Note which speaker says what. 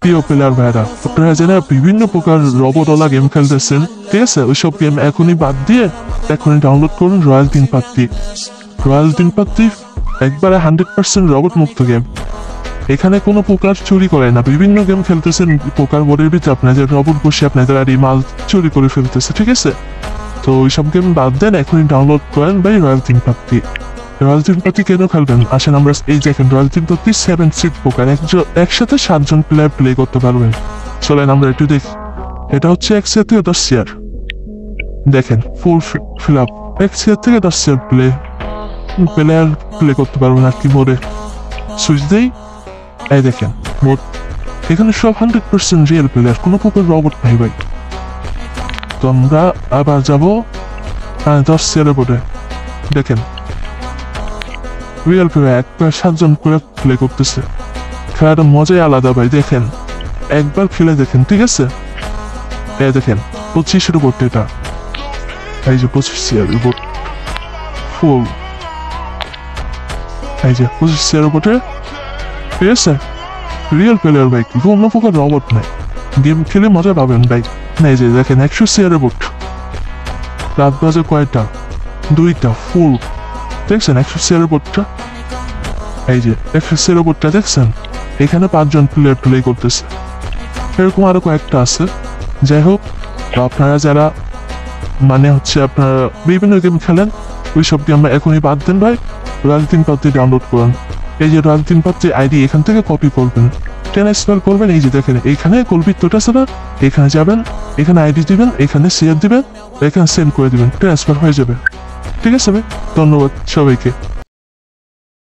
Speaker 1: প্রিয় প্লেয়ার ভাইরা, আপনারা যারা বিভিন্ন প্রকার রবটওয়ালা গেম খেলতেছেন, ঠিক আছে, ওইসব গেম এখনই বাদ দিয়ে এখনই ডাউনলোড করুন রয়্যাল তিন পাত্তি। রয়্যাল তিন পাত্তি একবারে 100% রবট মুক্ত গেম। এখানে কোনো প্রকার চুরি করে না। বিভিন্ন গেম খেলতেছেন প্রকার বোর্ডের ভিতরে আপনাদের রবট বসে আপনাদের আর মাল চুরি করে ফেলতেছে, ঠিক আছে। তো ওইসব গেম বাদ দেন, এখনই ডাউনলোড করেন ভাই রয়্যাল তিন পাত্তি। রয়্যাল তিন পাত্তি কেন খেলবেন আসেন, আমরা এই দেখেন রয়্যাল তিন পাত্তি 7 সিট প্রকার, একসাথে 7 জন প্লেয়ার প্লে করতে পারবেন। চলেন আমরা একটু দেখি। এটা হচ্ছে 1 চেয়ার থেকে 10 চেয়ার, দেখেন ফুল ফিল আপ। 1 চেয়ার থেকে 10 চেয়ার প্লেয়ার প্লে করতে পারবেন আর কি মোডে। সুইচ দেই, এই দেখেন মোড, এখানে সব 100% রিয়েল প্লেয়ার, কোনো প্রকার রবট নাই ভাই। তো আমরা আবার যাবো 10 চেয়ারের বোর্ডে, দেখেন রিয়েল প্লেয়ার একবার 7 জন করে প্লে করতেছে। খেলাটা মজাই আলাদা ভাই, দেখেন একবার খেলে দেখেন, ঠিক আছে। এই দেখেন 25-এর বোর্ড, এটা এই যে 25 চেয়ারের বোর্ড ফুল, এই যে 25 চেয়ারের বোর্ডে, ঠিক আছে। রিয়েল প্লেয়ার ভাই, কোনো প্রকার রবট নাই, গেম খেলে মজা পাবেন ভাই। এই যে দেখেন 100 চেয়ারের বোর্ড, রাত বাজে কয়টা, 2টা ফুল, দেখছেন 100 চেয়ারের বোর্ডটা, এই যে 100 চেয়ারের বোর্ডটা দেখছেন। এখানে 5 জন প্লেয়ার প্লে করতেছে, এরকম আরো কয়েকটা আছে। যাই হোক, আপনারা যারা মানে হচ্ছে আপনারা বিভিন্ন গেম খেলেন, ওই সব গেম এখনই বাদ দেন ভাই, রয়্যাল তিন পাত্তি ডাউনলোড করুন। এই যে রয়্যাল তিন পাত্তি আইডি এখান থেকে কপি করবেন, ট্রান্সফার করবেন, এই যে দেখেন এইখানে কল্পিতটা ছাড়া এখানে যাবেন, এখানে আইডি দিবেন, এখানে শেয়ার দিবেন, এখানে সেন্ড করে দিবেন, ট্রান্সফার হয়ে যাবে, ঠিক আছে ভাই। ধন্যবাদ সবাইকে।